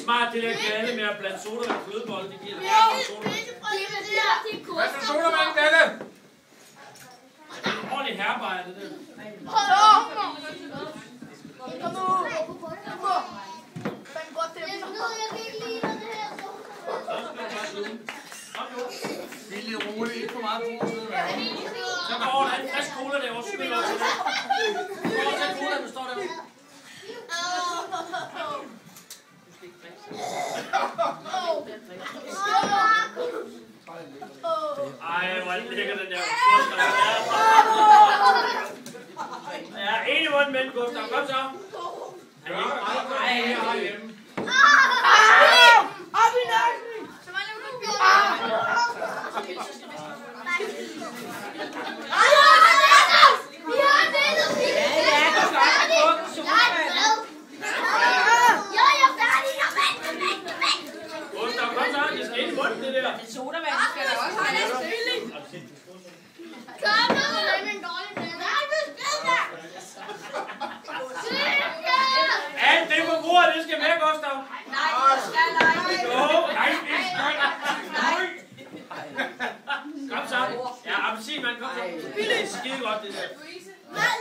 smart, det der gale med at blande soda og flødebolle. Det giver dig sodavand. Hvad for sodavand, Dalle? Ordentlig herbejer, det der. Kom nu! Den går til Jeg kan ikke lide det her. Det er lidt roligt, ikke for meget brug til at Så går der en frisk cola derovre, så vil jeg også det. Så går der en cola, der står derovre. Ej, hvor er det lækker den der. Ja, en i munden med den, Gustav. Kom så. Nej, jeg har hjemme. Op i nakken! Gustav, kom så. Det skal ind i munden, det der. Men sodavand skal der også have. Kom nu, det er en dårlig plan. Nej, du skal da! Alt det på bordet, det skal med, Gustav. Nej, det skal nej. Jo, nej, det skal Kom så. Ja, appelsin, man. Kom så. Det er skide godt, det der. Nej,